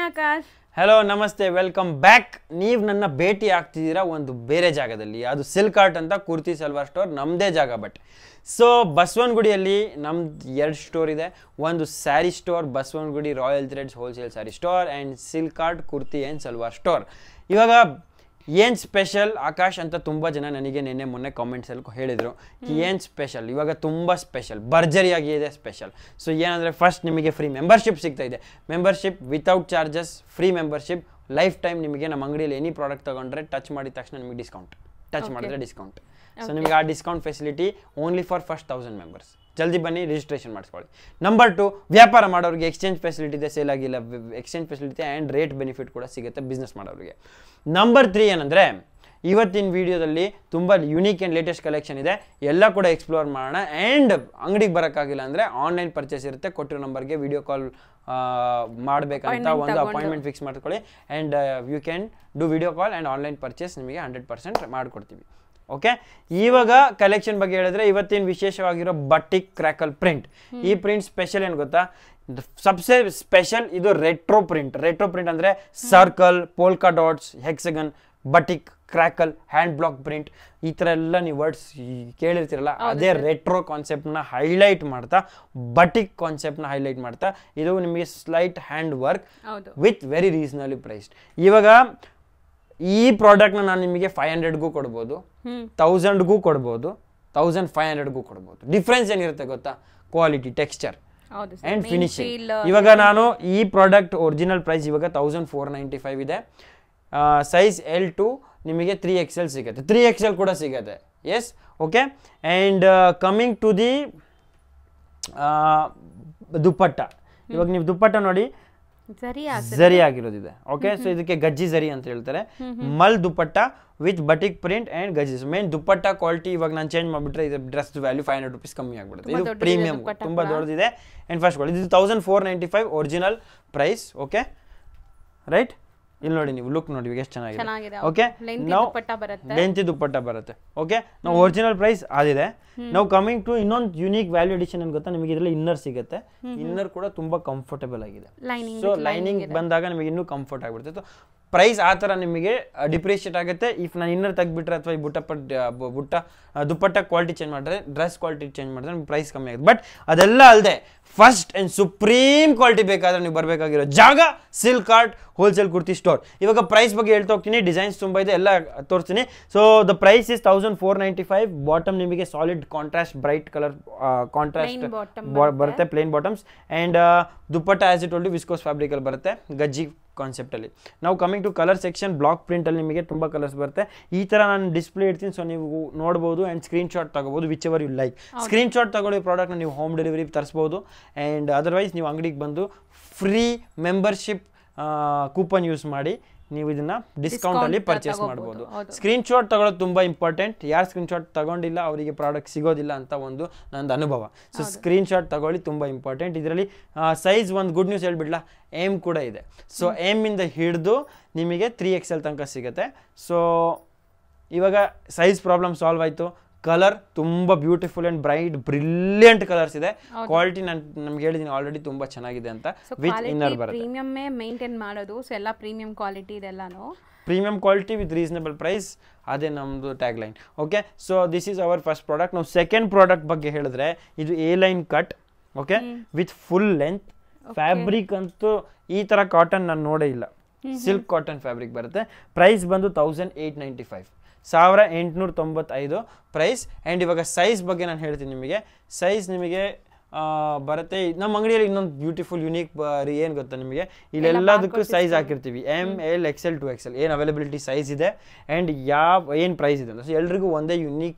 Hi Akash. Hello ನಮಸ್ತೆ, welcome back. ನೀವು ನನ್ನ ಭೇಟಿ ಆಗ್ತಿದ್ದೀರಾ ಒಂದು ಬೇರೆ ಜಾಗದಲ್ಲಿ, ಅದು ಸಿಲ್ಕ್ ಆರ್ಟ್ ಅಂತ ಕುರ್ತಿ ಸಲ್ವಾರ್ ಸ್ಟೋರ್, ನಮ್ಮದೇ ಜಾಗ. ಬಟ್ ಸೊ ಬಸವನಗುಡಿಯಲ್ಲಿ ನಮ್ದು 2 ಸ್ಟೋರ್ ಇದೆ. ಒಂದು saree store Basavanagudi royal threads wholesale saree store and silk art kurti and salwar store. ಇವಾಗ ಏನು ಸ್ಪೆಷಲ್ ಆಕಾಶ್ ಅಂತ ತುಂಬ ಜನ ನನಗೆ ಮೊನ್ನೆ ಕಾಮೆಂಟ್ಸಲ್ಲಿ ಹೇಳಿದರು, ಏನು ಸ್ಪೆಷಲ್. ಇವಾಗ ತುಂಬ ಸ್ಪೆಷಲ್, ಭರ್ಜರಿಯಾಗಿ ಇದೆ ಸ್ಪೆಷಲ್. ಸೊ ಏನಂದರೆ ಫಸ್ಟ್ ನಿಮಗೆ ಫ್ರೀ ಮೆಂಬರ್ಶಿಪ್ ಸಿಗ್ತಾ ಇದೆ. Membership without charges, free membership life time. ನಿಮಗೆ ನಮ್ಮ ಅಂಗಡಿಯಲ್ಲಿ ಎನಿ ಪ್ರಾಡಕ್ಟ್ ತೊಗೊಂಡ್ರೆ ಟಚ್ ಮಾಡಿದ ತಕ್ಷಣ ನಿಮಗೆ ಡಿಸ್ಕೌಂಟ್, ಟಚ್ ಮಾಡಿದ್ರೆ ಡಿಸ್ಕೌಂಟ್. ಸೊ ನಿಮಗೆ ಆ discount facility only for first 1000 members. ಜಲ್ದಿ ಬನ್ನಿ, ರಿಜಿಸ್ಟ್ರೇಷನ್ ಮಾಡಿಸ್ಕೊಳ್ಳಿ. ನಂಬರ್ 2, ವ್ಯಾಪಾರ ಮಾಡೋರಿಗೆ ಎಕ್ಸ್ಚೇಂಜ್ ಫೆಸಿಲಿಟಿ ಇದೆ, ಸೇಲ್ ಆಗಿಲ್ಲ exchange facility and rate benefit ಕೂಡ ಸಿಗುತ್ತೆ ಬಿಸ್ನೆಸ್ ಮಾಡೋರಿಗೆ. ನಂಬರ್ 3 ಏನಂದರೆ, ಇವತ್ತಿನ ವಿಡಿಯೋದಲ್ಲಿ ತುಂಬ ಯುನೀಕ್ ಆ್ಯಂಡ್ ಲೇಟೆಸ್ಟ್ ಕಲೆಕ್ಷನ್ ಇದೆ, ಎಲ್ಲ ಕೂಡ ಎಕ್ಸ್ಪ್ಲೋರ್ ಮಾಡೋಣ. ಆ್ಯಂಡ್ ಅಂಗಡಿಗೆ ಬರೋಕ್ಕಾಗಿಲ್ಲ ಅಂದರೆ ಆನ್ಲೈನ್ ಪರ್ಚೇಸ್ ಇರುತ್ತೆ, ಕೊಟ್ಟಿರೋ ನಂಬರ್ಗೆ ವಿಡಿಯೋ ಕಾಲ್ ಮಾಡಬೇಕಂತ ಒಂದು ಅಪಾಯಿಂಟ್ಮೆಂಟ್ ಫಿಕ್ಸ್ ಮಾಡ್ಕೊಳ್ಳಿ. And you can do video call and online purchase ನಿಮಗೆ 100% ಮಾಡಿಕೊಡ್ತೀವಿ. ಓಕೆ, ಇವಾಗ ಕಲೆಕ್ಷನ್ ಬಗ್ಗೆ ಹೇಳಿದ್ರೆ, ಇವತ್ತಿನ ವಿಶೇಷವಾಗಿರೋ ಬಟಿಕ್ ಕ್ರ್ಯಾಕಲ್ ಪ್ರಿಂಟ್. ಈ ಪ್ರಿಂಟ್ ಸ್ಪೆಷಲ್ ಏನು ಗೊತ್ತಾ, ಸಬ್ಸೆ ಸ್ಪೆಷಲ್ ಇದು ರೆಟ್ರೋ ಪ್ರಿಂಟ್. ರೆಟ್ರೋ ಪ್ರಿಂಟ್ ಅಂದರೆ circle, polka dots, hexagon, batik, crackle, hand block print, ಈ ಥರ ಎಲ್ಲ ನೀವು ವರ್ಡ್ಸ್ ಕೇಳಿರ್ತೀರಲ್ಲ, ಅದೇ ರೆಟ್ರೋ ಕಾನ್ಸೆಪ್ಟ್ನ ಹೈಲೈಟ್ ಮಾಡ್ತಾ, ಬಟಿಕ್ ಕಾನ್ಸೆಪ್ಟ್ನ ಹೈಲೈಟ್ ಮಾಡ್ತಾ, ಇದು ನಿಮಗೆ slight hand work with very reasonable priced. ಇವಾಗ ಈ ಪ್ರಾಡಕ್ಟ್ನ ನಾನು ನಿಮಗೆ 500ಗೂ ಕೊಡ್ಬೋದು, 1000ಗೂ ಕೊಡ್ಬೋದು, 1500ಗೂ ಕೊಡ್ಬೋದು. ಡಿಫ್ರೆನ್ಸ್ ಏನಿರುತ್ತೆ ಗೊತ್ತಾ, ಕ್ವಾಲಿಟಿ, ಟೆಕ್ಸ್ಚರ್ ಆ್ಯಂಡ್ ಫಿನಿಶಿಂಗ್. ಇವಾಗ ನಾನು ಈ ಪ್ರಾಡಕ್ಟ್ ಒರಿಜಿನಲ್ ಪ್ರೈಸ್ ಇವಾಗ 1495 ಇದೆ. ಸೈಜ್ L2 ನಿಮಗೆ 3XL ಸಿಗುತ್ತೆ, 3XL ಕೂಡ ಸಿಗುತ್ತೆ. Yes, okay. And coming to the dupatta. ಇವಾಗ ನೀವು ದುಪ್ಪಟ್ಟ ನೋಡಿ, ಝರಿ ಆಗಿರೋದಿದೆ. ಓಕೆ, ಸೊ ಇದಕ್ಕೆ ಗಜ್ಜಿ ಝರಿ ಅಂತ ಹೇಳ್ತಾರೆ. Mul dupatta with batik print and gaji. Main dupatta quality ಇವಾಗ ನಾನು ಚೇಂಜ್ ಮಾಡಿಬಿಟ್ರೆ ಇದು ಡ್ರೆಸ್ ವ್ಯಾಲ್ಯೂ 500 ರೂಪೀಸ್ ಕಮ್ಮಿ ಆಗ್ಬಿಡುತ್ತೆ. ಇದು ಪ್ರೀಮಿಯಂ, ತುಂಬ ದೊಡ್ಡದಿದೆ. ಅಂಡ್ ಫಸ್ಟ್ ಇದು 1495 ಒರಿಜಿನಲ್ ಪ್ರೈಸ್. Okay, right. ಇಲ್ಲಿ ನೋಡಿ, ನೀವು ಲುಕ್ ನೋಡಿ ಎಷ್ಟು ಚೆನ್ನಾಗಿದೆ. ಓಕೆ, ನಾವು ಲೆಂತಿ ದುಪ್ಪಟ್ಟ ಬರುತ್ತೆ. ಓಕೆ, ನಾವು ಒರಿಜಿನಲ್ ಪ್ರೈಸ್ ಅದಿದೆ. ನಾವು ಕಮಿಂಗ್ ಟು ಇನ್ನೊಂದು ಯುನೀಕ್ ವ್ಯಾಲ್ಯೂ ಎಡಿಷನ್ ಏನು ಗೊತ್ತಾ, ನಿಮಗೆ ಇದರಲ್ಲಿ ಇನ್ನರ್ ಸಿಗುತ್ತೆ. ಇನ್ನರ್ ಕೂಡ ತುಂಬಾ ಕಂಫರ್ಟೇಬಲ್ ಆಗಿದೆ. ಸೊ ಲೈನಿಂಗ್ ಬಂದಾಗ ನಿಮಗೆ ಇನ್ನೂ ಕಂಫರ್ಟ್ ಆಗಿಬಿಡುತ್ತೆ. ಪ್ರೈಸ್ ಆ ಥರ ನಿಮಗೆ ಡಿಪ್ರಿಷಿಯೇಟ್ ಆಗುತ್ತೆ. ಇಫ್ ನಾನು ಇನ್ನರ್ ತೆಗ್ಬಿಟ್ರೆ ಅಥವಾ ಈ ದುಪ್ಪಟ್ಟ ಕ್ವಾಲಿಟಿ ಚೇಂಜ್ ಮಾಡಿದ್ರೆ, ಡ್ರೆಸ್ ಕ್ವಾಲಿಟಿ ಚೇಂಜ್ ಮಾಡಿದ್ರೆ ನಿಮ್ಗೆ ಪ್ರೈಸ್ ಕಮ್ಮಿ ಆಗುತ್ತೆ. ಬಟ್ ಅದೆಲ್ಲ ಅಲ್ಲದೆ ಫಸ್ಟ್ ಆ್ಯಂಡ್ ಸುಪ್ರೀಂ ಕ್ವಾಲಿಟಿ ಬೇಕಾದ್ರೆ ನೀವು ಬರಬೇಕಾಗಿರೋ ಜಾಗ silk art wholesale kurti store. ಇವಾಗ ಪ್ರೈಸ್ ಬಗ್ಗೆ ಹೇಳ್ತಾ ಹೋಗ್ತೀನಿ, ಡಿಸೈನ್ಸ್ ತುಂಬ ಇದೆ, ಎಲ್ಲ ತೋರಿಸ್ತೀನಿ. So the price is 1495. Bottom ನಿಮಗೆ solid contrast bright colour contrast ಬರುತ್ತೆ, plain bottoms. And dupatta as it old viscose ಫ್ಯಾಬ್ರಿಕಲ್ಲಿ ಬರುತ್ತೆ, ಗಜ್ಜಿ ಕಾನ್ಸೆಪ್ಟಲ್ಲಿ. ನಾವು coming to colour section, block ಪ್ರಿಂಟಲ್ಲಿ ನಿಮಗೆ ತುಂಬ ಕಲರ್ಸ್ ಬರುತ್ತೆ. ಈ ಥರ ನಾನು ಡಿಸ್ಪ್ಲೇ ಇಡ್ತೀನಿ, ಸೊ ನೀವು ನೋಡ್ಬೋದು ಆ್ಯಂಡ್ ಸ್ಕ್ರೀನ್ಶಾಟ್ ತಗೋಬೋದು, whichever you like. Screenshot ತಗೊಳ್ಳಿ ಪ್ರಾಡಕ್ಟ್ನ ನೀವು ಹೋಮ್ ಡೆಲಿವರಿ ತರಿಸ್ಬೋದು. ಆ್ಯಂಡ್ ಅದರ್ವೈಸ್ ನೀವು ಅಂಗಡಿಗೆ ಬಂದು ಫ್ರೀ ಮೆಂಬರ್ಶಿಪ್ ಕೂಪನ್ ಯೂಸ್ ಮಾಡಿ ನೀವು ಇದನ್ನ ಡಿಸ್ಕೌಂಟಲ್ಲಿ ಪರ್ಚೇಸ್ ಮಾಡ್ಬೋದು. ಸ್ಕ್ರೀನ್ಶಾಟ್ ತಗೊಳ್ಳೋದು ತುಂಬ ಇಂಪಾರ್ಟೆಂಟ್. ಯಾರು ಸ್ಕ್ರೀನ್ಶಾಟ್ ತಗೊಂಡಿಲ್ಲ ಅವರಿಗೆ ಪ್ರಾಡಕ್ಟ್ ಸಿಗೋದಿಲ್ಲ ಅಂತ ಒಂದು ನಂದು ಅನುಭವ. ಸೊ ಸ್ಕ್ರೀನ್ಶಾಟ್ ತಗೊಳ್ಳಿ, ತುಂಬ ಇಂಪಾರ್ಟೆಂಟ್. ಇದರಲ್ಲಿ ಸೈಜ್ ಒಂದು ಗುಡ್ ನ್ಯೂಸ್ ಹೇಳ್ಬಿಡ್ಲಾ, ಎಮ್ ಕೂಡ ಇದೆ. ಸೊ ಎಮ್ಮಿಂದ ಹಿಡಿದು ನಿಮಗೆ 3XL ತನಕ ಸಿಗುತ್ತೆ. ಸೊ ಇವಾಗ ಸೈಜ್ ಪ್ರಾಬ್ಲಮ್ ಸಾಲ್ವ್ ಆಯಿತು. ಕಲರ್ ತುಂಬ beautiful and bright brilliant colours ಇದೆ. ಕ್ವಾಲಿಟಿ ನಾನು ನಮ್ಗೆ ಹೇಳಿದ್ದೀನಿ ಆಲ್ರೆಡಿ ತುಂಬ ಚೆನ್ನಾಗಿದೆ ಅಂತ. ವಿತ್ ಇನ್ನರ್ ಬರುತ್ತೆ. ಪ್ರೀಮಿಯಂ ಮೇಂಟೈನ್ ಮಾಡೋದು, ಸೊ ಎಲ್ಲ ಪ್ರೀಮಿಯಂ ಕ್ವಾಲಿಟಿ ಇದೆಲ್ಲಾನು premium quality with reasonable price, ಅದೇ ನಮ್ಮದು tag line. Okay, so this is our first product. ನಾವು ಸೆಕೆಂಡ್ ಪ್ರಾಡಕ್ಟ್ ಬಗ್ಗೆ ಹೇಳಿದ್ರೆ, ಇದು A line cut. Okay, with full length. Fabric ಅಂತೂ ಈ ಥರ ಕಾಟನ್ ನಾನು ನೋಡೇ ಇಲ್ಲ, ಸಿಲ್ಕ್ ಕಾಟನ್ ಫ್ಯಾಬ್ರಿಕ್ ಬರುತ್ತೆ. ಪ್ರೈಸ್ ಬಂದು 1895, 1895 ಪ್ರೈಸ್. ಆ್ಯಂಡ್ ಇವಾಗ ಸೈಜ್ ಬಗ್ಗೆ ನಾನು ಹೇಳ್ತೀನಿ ನಿಮಗೆ. ಸೈಜ್ ನಿಮಗೆ ಬರುತ್ತೆ ನಮ್ಮ ಅಂಗಡಿಯಲ್ಲಿ ಇನ್ನೊಂದು ಬ್ಯೂಟಿಫುಲ್ ಯುನೀಕ್ ಏನು ಗೊತ್ತಾ ನಿಮಗೆ, ಇಲ್ಲೆಲ್ಲದಕ್ಕೂ ಸೈಜ್ ಹಾಕಿರ್ತೀವಿ. ML XL 2XL ಏನು ಅವೈಲಬಿಲಿಟಿ ಸೈಜ್ ಇದೆ ಆ್ಯಂಡ್ ಏನು ಪ್ರೈಸ್ ಇದೆ ಅಂತ. ಸೊ ಎಲ್ರಿಗೂ ಒಂದೇ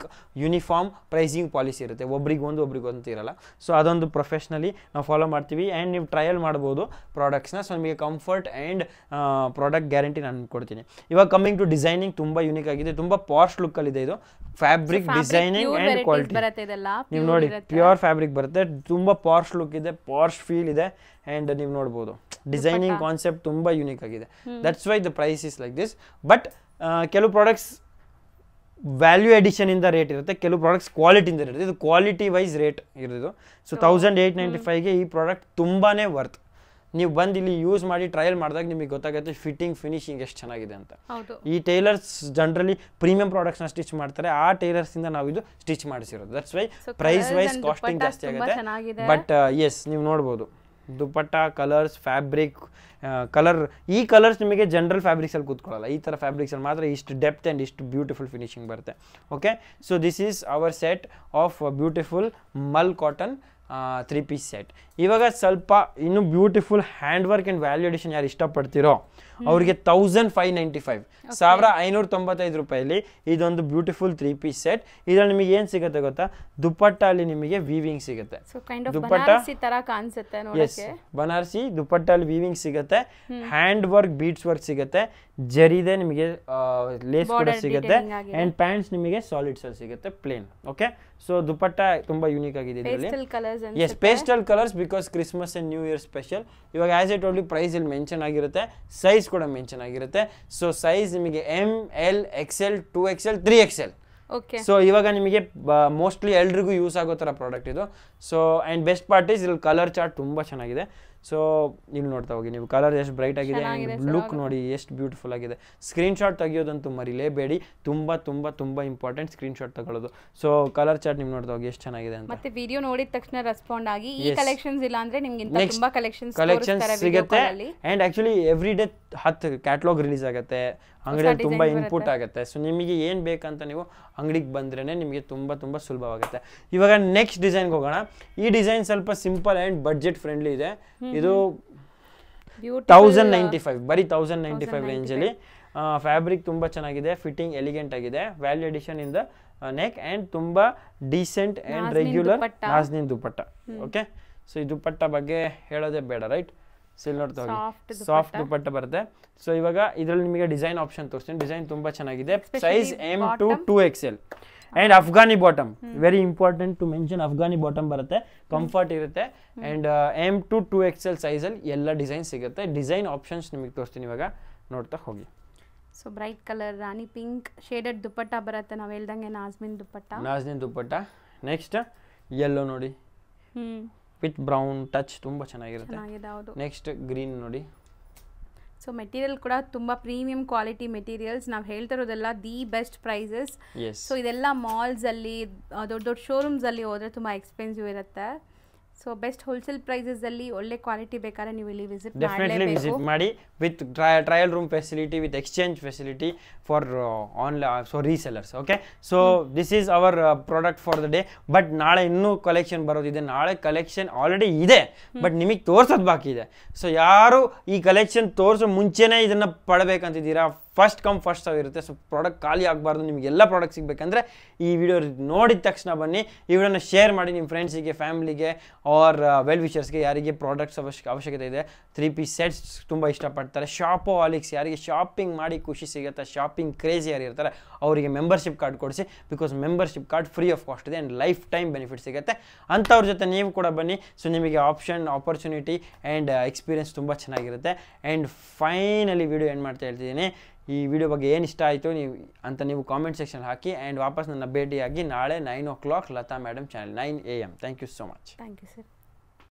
ಯೂನಿಫಾರ್ಮ್ ಪ್ರೈಸಿಂಗ್ ಪಾಲಿಸಿ ಇರುತ್ತೆ, ಒಬ್ರಿಗೆ ಒಂದು ಇರಲ್ಲ. ಸೊ ಅದೊಂದು ಪ್ರೊಫೆಷ್ನಲಿ ನಾವು ಫಾಲೋ ಮಾಡ್ತೀವಿ. ಆ್ಯಂಡ್ ನೀವು ಟ್ರಯಲ್ ಮಾಡ್ಬೋದು ಪ್ರಾಡಕ್ಟ್ಸ್ನ. ಸೊ ನಿಮಗೆ ಕಂಫರ್ಟ್ ಆ್ಯಂಡ್ ಪ್ರಾಡಕ್ಟ್ ಗ್ಯಾರಂಟಿ ನಾನು ಕೊಡ್ತೀನಿ. ಇವಾಗ ಕಮಿಂಗ್ ಟು ಡಿಸೈನಿಂಗ್, ತುಂಬ ಯೂನಿಕ್ ಆಗಿದೆ, ತುಂಬ ಪಾಶ್ ಲುಕ್ಕಲ್ಲಿದೆ. ಇದು ಫ್ಯಾಬ್ರಿಕ್ ಡಿಸೈನಿಂಗ್ ಆ್ಯಂಡ್ ಕ್ವಾಲಿಟಿ ನೀವು ನೋಡಿ, ಪ್ಯೂರ್ ಫ್ಯಾಬ್ರಿಕ್ ಬರುತ್ತೆ, ತುಂಬ ಪಾರ್ಶ್ ಲುಕ್ ಇದೆ, ಪಾರ್ಶ್ ಫೀಲ್ ಇದೆ. ಆ್ಯಂಡ್ ನೀವು ನೋಡ್ಬೋದು ಡಿಸೈನಿಂಗ್ ಕಾನ್ಸೆಪ್ಟ್ ತುಂಬ ಯೂನಿಕ್ ಆಗಿದೆ. That's why the price is like this. But ಕೆಲವು ಪ್ರಾಡಕ್ಟ್ಸ್ ವ್ಯಾಲ್ಯೂ ಎಡಿಷನ್ ಇಂದ ರೇಟ್ ಇರುತ್ತೆ, ಕೆಲವು ಪ್ರಾಡಕ್ಟ್ಸ್ ಕ್ವಾಲಿಟಿಯಿಂದ ಇರುತ್ತೆ. ಇದು ಕ್ವಾಲಿಟಿ ವೈಸ್ ರೇಟ್ ಇರೋದು. ಸೊ 1895ಗೆ ಈ ಪ್ರಾಡಕ್ಟ್ ತುಂಬಾ ವರ್ತ್. ನೀವು ಬಂದು ಇಲ್ಲಿ ಯೂಸ್ ಮಾಡಿ ಟ್ರಯಲ್ ಮಾಡಿದಾಗ ನಿಮಗೆ ಗೊತ್ತಾಗುತ್ತೆ ಫಿಟ್ಟಿಂಗ್ ಫಿನಿಶಿಂಗ್ ಎಷ್ಟು ಚೆನ್ನಾಗಿದೆ ಅಂತ. ಹೌದು. ಈ ಟೈಲರ್ಸ್ ಜನರಲಿ ಪ್ರೀಮಿಯಂ ಪ್ರಾಡಕ್ಟ್ಸ್ನ ಸ್ಟಿಚ್ ಮಾಡ್ತಾರೆ, ಆ ಟೈಲರ್ಸಿಂದ ನಾವು ಇದು ಸ್ಟಿಚ್ ಮಾಡಿಸಿರೋದು. That's why price wise costing ಜಾಸ್ತಿ ಆಗುತ್ತೆ. ಬಟ್ ಎಸ್ ನೀವು ನೋಡ್ಬೋದು ದುಪ್ಪಟ್ಟ ಕಲರ್ಸ್ ಫ್ಯಾಬ್ರಿಕ್ ಕಲರ್, ಈ ಕಲರ್ಸ್ ನಿಮಗೆ ಜನರಲ್ ಫ್ಯಾಬ್ರಿಕ್ಸಲ್ಲಿ ಕೂತ್ಕೊಳ್ಳಲ್ಲ, ಈ ಥರ ಫ್ಯಾಬ್ರಿಕ್ಸಲ್ಲಿ ಮಾತ್ರ ಇಷ್ಟು ಡೆಪ್ತ್ ಆ್ಯಂಡ್ ಇಷ್ಟು ಬ್ಯೂಟಿಫುಲ್ ಫಿನಿಶಿಂಗ್ ಬರುತ್ತೆ. Okay, so this is our set of beautiful mul cotton 3-piece set. ಇವಾಗ ಸ್ವಲ್ಪ ಇನ್ನೂ beautiful hand work and value addition ಯಾರು ಇಷ್ಟಪಡ್ತೀರೋ ಅವರಿಗೆ 1595 1595 ರೂಪಾಯಲ್ಲಿ ಇದೊಂದು ಬ್ಯೂಟಿಫುಲ್ 3-piece ಸೆಟ್. ಇದ್ರಲ್ಲಿ ನಿಮಗೆ ಏನು ಸಿಗುತ್ತೆ ಗೊತ್ತಾ, ದುಪ್ಪಟ್ಟ ಅಲ್ಲಿ ನಿಮಗೆ ವೀವಿಂಗ್ ಸಿಗುತ್ತೆ. ದುಪ್ಪಟ್ಟ ಬನಾರಸಿ ದುಪ್ಪಟ್ಟ ಅಲ್ಲಿ ವೀವಿಂಗ್ ಸಿಗುತ್ತೆ, ಹ್ಯಾಂಡ್ ವರ್ಕ್ ಬೀಡ್ಸ್ ವರ್ಕ್ ಸಿಗುತ್ತೆ, ಜರಿದೆ ನಿಮಗೆ ಲೇಸ್ ಕೂಡ ಸಿಗುತ್ತೆ, ಅಂಡ್ ಪ್ಯಾಂಟ್ಸ್ ನಿಮಗೆ ಸಾಲಿಡ್ಸ್ ಅಲ್ಲಿ ಸಿಗುತ್ತೆ ಪ್ಲೇನ್. ಓಕೆ, ಸೊ ದುಪ್ಪಟ್ಟ ತುಂಬಾ ಯೂನಿಕ್ ಆಗಿದೆ ಇದರಲ್ಲಿ. Yes, pastel colours because Christmas and new year special. ಇವಾಗ as I told you price ಇಲ್ಲಿ ಮೆನ್ಷನ್ ಆಗಿರುತ್ತೆ, ಸೈಜ್ ಕೂಡ ಮೆನ್ಷನ್ ಆಗಿರುತ್ತೆ. ಸೊ ಸೈಜ್ ನಿಮಗೆ ML XL 2XL 3XL. So ಇವಾಗ ನಿಮಗೆ ಮೋಸ್ಟ್ಲಿ ಎಲ್ರಿಗೂ ಯೂಸ್ ಆಗೋ ಥರ ಪ್ರಾಡಕ್ಟ್ ಇದು. So and best part is ಇಲ್ಲಿ ಕಲರ್ ಚಾರ್ಟ್ ತುಂಬ ಚೆನ್ನಾಗಿದೆ. ಸೊ ಇಲ್ಲಿ ನೋಡ್ತಾ ಹೋಗಿ ನೀವು, ಕಲರ್ ಎಷ್ಟು ಬ್ರೈಟ್ ಆಗಿದೆ, ಲುಕ್ ನೋಡಿ ಎಷ್ಟು ಬ್ಯೂಟಿಫುಲ್ ಆಗಿದೆ. ಸ್ಕ್ರೀನ್ಶಾಟ್ ತೆಗಿಯೋದಂತೂ ಮರಿಲೇಬೇಡಿ, ತುಂಬ ತುಂಬ ತುಂಬ ಇಂಪಾರ್ಟೆಂಟ್ ಸ್ಕ್ರೀನ್ಶಾಟ್ ತಗೊಳ್ಳೋದು. ಸೊ ಕಲರ್ ಚಾರ್ಟ್ ನೀವು ನೋಡ್ತಾ ಹೋಗಿ ಎಷ್ಟು ಚೆನ್ನಾಗಿದೆ ಅಂತ. ಮತ್ತೆ ವಿಡಿಯೋ ನೋಡಿದ ತಕ್ಷಣ ರೆಸ್ಪಾಂಡ್ ಆಗಿ ಈ ಕಲೆಕ್ಷನ್ಸ್ ಇಲ್ಲ ಅಂದ್ರೆ ನಿಮಗೆ ತುಂಬಾ ಕಲೆಕ್ಷನ್ಸ್ ಸಿಗುತ್ತೆ. And actually every day 10 catalogue release ಆಗುತ್ತೆ, ಅಂಗಡಿಯಲ್ಲಿ ತುಂಬ ಇನ್ಪುಟ್ ಆಗುತ್ತೆ. ಸೊ ನಿಮಗೆ ಏನು ಬೇಕಂತ ನೀವು ಅಂಗಡಿಗೆ ಬಂದ್ರೇ ನಿಮಗೆ ತುಂಬ ತುಂಬ ಸುಲಭವಾಗುತ್ತೆ. ಇವಾಗ ನೆಕ್ಸ್ಟ್ ಡಿಸೈನ್ಗೆ ಹೋಗೋಣ. ಈ ಡಿಸೈನ್ ಸ್ವಲ್ಪ ಸಿಂಪಲ್ ಆ್ಯಂಡ್ ಬಡ್ಜೆಟ್ ಫ್ರೆಂಡ್ಲಿ ಇದೆ. ಇದು 1095, ಬರೀ 1095 ರೇಂಜಲ್ಲಿ. ಫ್ಯಾಬ್ರಿಕ್ ತುಂಬ ಚೆನ್ನಾಗಿದೆ, ಫಿಟ್ಟಿಂಗ್ ಎಲಿಗೆಂಟ್ ಆಗಿದೆ, value addition in the neck and ತುಂಬ decent and regular nazneen dupatta. Okay, so ಈ ದುಪ್ಪಟ್ಟ ಬಗ್ಗೆ ಹೇಳೋದೇ ಬೇಡ, ರೈಟ್? ಸೊ ಇಲ್ಲಿ ನೋಡ್ತಾ ಹೋಗಿ ಸಾಫ್ಟ್ ದುಪ್ಪಟ್ಟ ಬರುತ್ತೆ. ಸೊ ಇವಾಗ ಇದರಲ್ಲಿ ನಿಮಗೆ ಡಿಸೈನ್ ಆಪ್ಷನ್ ತೋರಿಸ್ತೀನಿ. ಡಿಸೈನ್ ತುಂಬ ಚೆನ್ನಾಗಿದೆ. Size M to 2XL and Afghani bottom, very important to mention, Afghani bottom ಬರುತ್ತೆ, ಕಂಫರ್ಟ್ ಇರುತ್ತೆ. ಆ್ಯಂಡ್ M to 2XL ಸೈಜಲ್ಲಿ ಎಲ್ಲ ಡಿಸೈನ್ ಸಿಗುತ್ತೆ. ಡಿಸೈನ್ ಆಪ್ಷನ್ಸ್ ನಿಮಗೆ ತೋರಿಸ್ತೀನಿ, ಇವಾಗ ನೋಡ್ತಾ ಹೋಗಿ. ಸೊ ಬ್ರೈಟ್ ಕಲರ್ ರಾಣಿ ಪಿಂಕ್ ಶೇಡೆಡ್ ದುಪ್ಪಟ್ಟ ಬರುತ್ತೆ, ನಾವು ಹೇಳ್ದಂಗೆ ನಾಜ್ಮಿನ್ ದುಪ್ಪಟ್ಟ. ನೆಕ್ಸ್ಟ್ ಯೆಲ್ಲೋ ನೋಡಿ, ವಿತ್ ಬ್ರೌನ್ ಟಚ್ ತುಂಬ ಚೆನ್ನಾಗಿರುತ್ತೆ. ನೆಕ್ಸ್ಟ್ ಗ್ರೀನ್ ನೋಡಿ. ಸೊ ಮೆಟೀರಿಯಲ್ ಕೂಡ ತುಂಬ ಪ್ರೀಮಿಯಂ ಕ್ವಾಲಿಟಿ ಮೆಟೀರಿಯಲ್ಸ್. ನಾವು ಹೇಳ್ತಿರೋದೆಲ್ಲ ದಿ ಬೆಸ್ಟ್ ಪ್ರೈಸಸ್. ಸೊ ಇದೆಲ್ಲ ಮಾಲ್ಸಲ್ಲಿ ದೊಡ್ಡ ದೊಡ್ಡ ಶೋರೂಮ್ಸಲ್ಲಿ ಹೋದರೆ ತುಂಬ ಎಕ್ಸ್ಪೆನ್ಸಿವ್ ಇರುತ್ತೆ. ಸೊ ಬೆಸ್ಟ್ ಹೋಲ್ಸೇಲ್ ಪ್ರೈಸಸಲ್ಲಿ ಒಳ್ಳೆ ಕ್ವಾಲಿಟಿ ಬೇಕಾದ್ರೆ ನೀವು ಇಲ್ಲಿ ಡೆಫಿನೆಟ್ಲಿ ವಿಸಿಟ್ ಮಾಡಿ, with trial room facility, with exchange facility for online, so resellers. Okay, so this is hour product for the day. But ನಾಳೆ ಇನ್ನೂ ಕಲೆಕ್ಷನ್ ಬರೋದಿದೆ. ನಾಳೆ ಕಲೆಕ್ಷನ್ ಆಲ್ರೆಡಿ ಇದೆ, ಬಟ್ ನಿಮಗೆ ತೋರ್ಸೋದು ಬಾಕಿ ಇದೆ. ಸೊ ಯಾರು ಈ ಕಲೆಕ್ಷನ್ ತೋರಿಸೋ ಮುಂಚೆನೇ ಇದನ್ನು ಪಡಬೇಕಂತಿದ್ದೀರಾ, ಫಸ್ಟ್ ಕಮ್ ಫಸ್ಟ್ ಸರ್ವ್ ಇರುತ್ತೆ. ಸೊ ಪ್ರಾಡಕ್ಟ್ ಖಾಲಿ ಆಗಬಾರ್ದು, ನಿಮಗೆಲ್ಲ ಪ್ರಾಡಕ್ಟ್ ಸಿಗಬೇಕಂದ್ರೆ ಈ ವಿಡಿಯೋ ನೋಡಿದ ತಕ್ಷಣ ಬನ್ನಿ, ಈ ವಿಡಿಯೋನ ಶೇರ್ ಮಾಡಿ ನಿಮ್ಮ ಫ್ರೆಂಡ್ಸಿಗೆ, ಫ್ಯಾಮಿಲಿಗೆ ಆರ್ ವೆಲ್ ವಿಷರ್ಸ್ಗೆ, ಯಾರಿಗೆ ಪ್ರಾಡಕ್ಟ್ಸ್ ಅವಶ್ಯಕತೆ ಇದೆ, 3-piece ಸೆಟ್ಸ್ ತುಂಬ ಇಷ್ಟಪಡ್ತಾರೆ, ಶಾಪೋಹಾಲಿಕ್ಸ್ ಯಾರಿಗೆ ಶಾಪಿಂಗ್ ಮಾಡಿ ಖುಷಿ ಸಿಗುತ್ತೆ, ಶಾಪಿಂಗ್ ಕ್ರೇಜಿ ಯಾರು ಇರ್ತಾರೆ ಅವರಿಗೆ ಮೆಂಬರ್ಶಿಪ್ ಕಾರ್ಡ್ ಕೊಡಿಸಿ. Because membership card free of cost ಇದೆ ಆ್ಯಂಡ್ ಲೈಫ್ ಟೈಮ್ ಬೆನಿಫಿಟ್ ಸಿಗುತ್ತೆ. ಅಂಥವ್ರ ಜೊತೆ ನೀವು ಕೂಡ ಬನ್ನಿ. ಸೊ ನಿಮಗೆ ಆಪರ್ಚುನಿಟಿ ಆ್ಯಂಡ್ ಎಕ್ಸ್ಪೀರಿಯನ್ಸ್ ತುಂಬ ಚೆನ್ನಾಗಿರುತ್ತೆ. ಆ್ಯಂಡ್ ಫೈನಲಿ ವಿಡಿಯೋ ಏನು ಮಾಡ್ತಾ ಹೇಳ್ತಿದ್ದೀನಿ, ಈ ವಿಡಿಯೋ ಬಗ್ಗೆ ಏನು ಇಷ್ಟ ಆಯಿತು ನೀವು ಕಾಮೆಂಟ್ ಸೆಕ್ಷನ್ ಹಾಕಿ. ಆ್ಯಂಡ್ ವಾಪಸ್ ನನ್ನ ಭೇಟಿಯಾಗಿ ನಾಳೆ 9 o'clock Lata madam channel 9 AM. Thank you so much. Thank you sir.